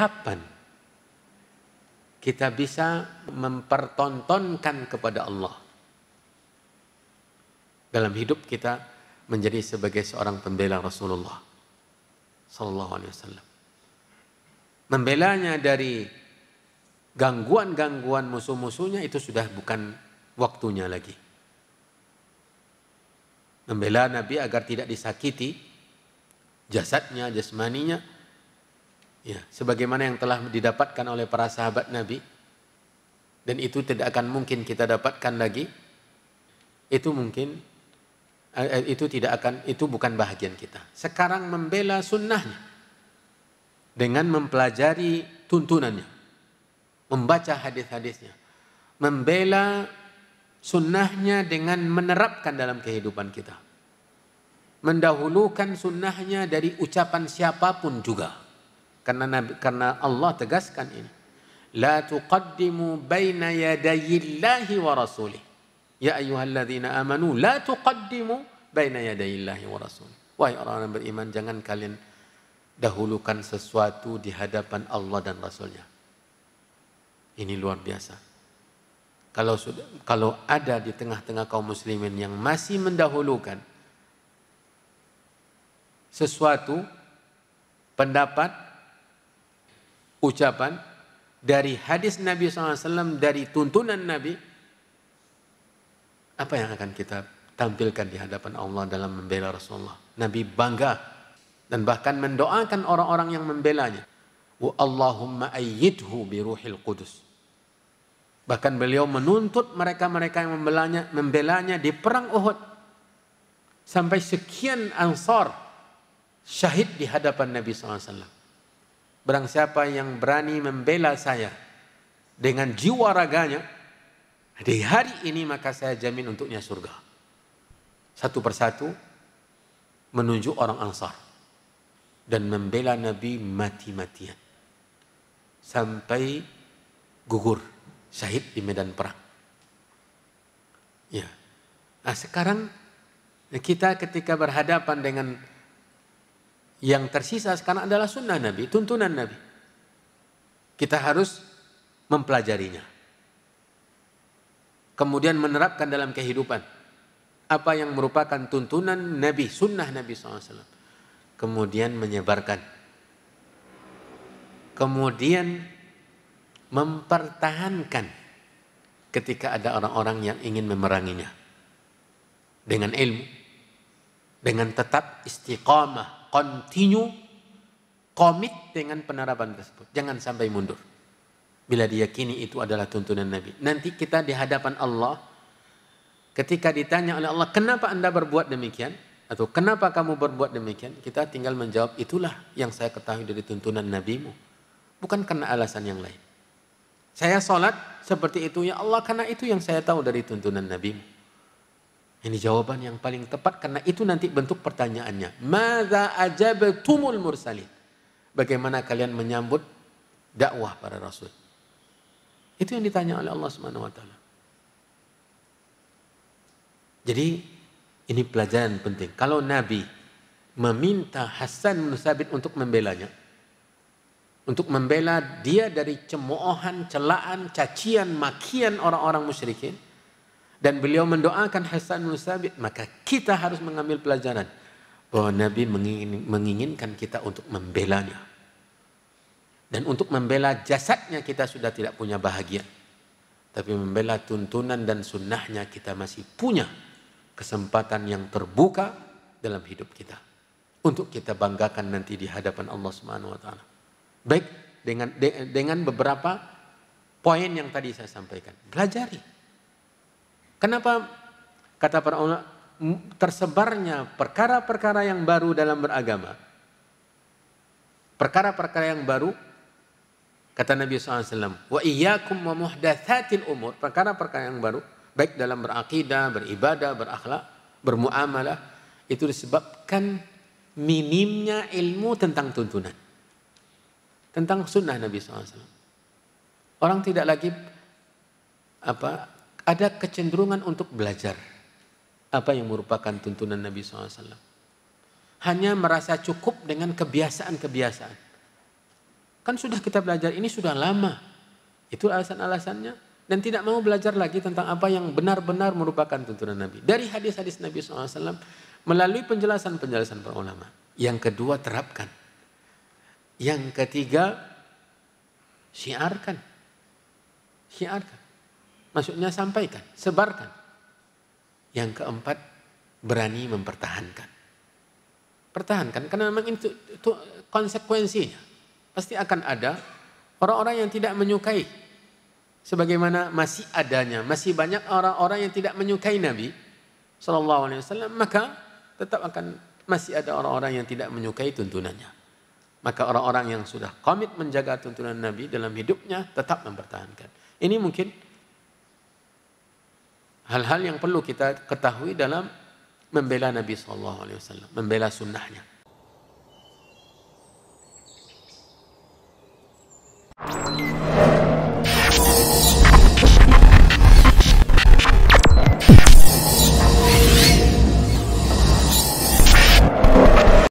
kapan kita bisa mempertontonkan kepada Allah dalam hidup kita menjadi sebagai seorang pembela Rasulullah sallallahu alaihi wasallam. Membelanya dari gangguan-gangguan musuh-musuhnya itu sudah bukan waktunya lagi. Membela Nabi agar tidak disakiti jasadnya, jasmaninya, ya, sebagaimana yang telah didapatkan oleh para sahabat Nabi, dan itu tidak akan mungkin kita dapatkan lagi. Itu mungkin, itu tidak akan, itu bukan bahagian kita. Sekarang membela sunnahnya dengan mempelajari tuntunannya, membaca hadis-hadisnya, membela sunnahnya dengan menerapkan dalam kehidupan kita, mendahulukan sunnahnya dari ucapan siapapun juga, karena Allah tegaskan ini, la tuqaddimu baina yadayillahi wa rasulih, ya ayyuhalladzina amanu la tuqaddimu baina yadayillahi wa rasulih. Wahai orang-orang beriman, jangan kalian dahulukan sesuatu di hadapan Allah dan Rasulnya. Ini luar biasa. Kalau ada di tengah-tengah kaum muslimin yang masih mendahulukan sesuatu, pendapat, ucapan dari hadis Nabi SAW, dari tuntunan Nabi, apa yang akan kita tampilkan di hadapan Allah dalam membela Rasulullah? Nabi bangga dan bahkan mendoakan orang-orang yang membelanya, wa Allahumma ayyidhu bi ruhil qudus. Bahkan beliau menuntut mereka-mereka yang membelanya di perang Uhud. Sampai sekian Ansar syahid di hadapan Nabi SAW. Barang siapa yang berani membela saya dengan jiwa raganya, di hari ini maka saya jamin untuknya surga. Satu persatu menunjuk orang Ansar. Dan membela Nabi mati-matian. Sampai gugur, syahid di medan perang. Ya. Nah, sekarang kita ketika berhadapan dengan yang tersisa sekarang adalah sunnah Nabi, tuntunan Nabi. Kita harus mempelajarinya. Kemudian menerapkan dalam kehidupan apa yang merupakan tuntunan Nabi, sunnah Nabi SAW. Kemudian menyebarkan. Kemudian mempertahankan ketika ada orang-orang yang ingin memeranginya dengan ilmu, dengan tetap istiqamah, continue, komit dengan penerapan tersebut. Jangan sampai mundur. Bila diyakini itu adalah tuntunan Nabi. Nanti kita di hadapan Allah, ketika ditanya oleh Allah, kenapa Anda berbuat demikian? Atau kenapa kamu berbuat demikian? Kita tinggal menjawab, itulah yang saya ketahui dari tuntunan Nabimu. Bukan karena alasan yang lain. Saya sholat seperti itu, ya Allah, karena itu yang saya tahu dari tuntunan Nabi-Mu. Ini jawaban yang paling tepat, karena itu nanti bentuk pertanyaannya. Madza ajabtumul mursalin? Bagaimana kalian menyambut dakwah para rasul? Itu yang ditanya oleh Allah Subhanahu wa taala. Jadi ini pelajaran penting. Kalau Nabi meminta Hasan bin Tsabit untuk membelanya, untuk membela dia dari cemoohan, celaan, cacian, makian orang-orang musyrikin, dan beliau mendoakan Hasan bin Tsabit, maka kita harus mengambil pelajaran bahwa Nabi menginginkan kita untuk membelanya. Dan untuk membela jasadnya kita sudah tidak punya bahagia, tapi membela tuntunan dan sunnahnya kita masih punya kesempatan yang terbuka dalam hidup kita untuk kita banggakan nanti di hadapan Allah Subhanahu wa taala. Baik dengan beberapa poin yang tadi saya sampaikan. Pelajari. Kenapa kata para ulama tersebarnya perkara-perkara yang baru dalam beragama? Perkara-perkara yang baru, kata Nabi SAW, wa iyyakum wa muhdatsatil umur, perkara-perkara yang baru, baik dalam berakidah, beribadah, berakhlak, bermuamalah, itu disebabkan minimnya ilmu tentang tuntunan, tentang sunnah Nabi SAW. Orang tidak lagi ada kecenderungan untuk belajar apa yang merupakan tuntunan Nabi SAW. Hanya merasa cukup dengan kebiasaan-kebiasaan. Kan sudah kita belajar, ini sudah lama. Itu alasan-alasannya. Dan tidak mau belajar lagi tentang apa yang benar-benar merupakan tuntunan Nabi. Dari hadis-hadis Nabi SAW melalui penjelasan-penjelasan para ulama. Yang kedua, terapkan. Yang ketiga, syiarkan. Syiarkan. Maksudnya sampaikan, sebarkan. Yang keempat, berani mempertahankan. Pertahankan, karena memang itu konsekuensinya. Pasti akan ada orang-orang yang tidak menyukai. Sebagaimana masih adanya, masih banyak orang-orang yang tidak menyukai Nabi SAW, maka tetap akan masih ada orang-orang yang tidak menyukai tuntunannya. Maka orang-orang yang sudah komit menjaga tuntunan Nabi dalam hidupnya tetap mempertahankan. Ini mungkin hal-hal yang perlu kita ketahui dalam membela Nabi SAW, membela sunnahnya.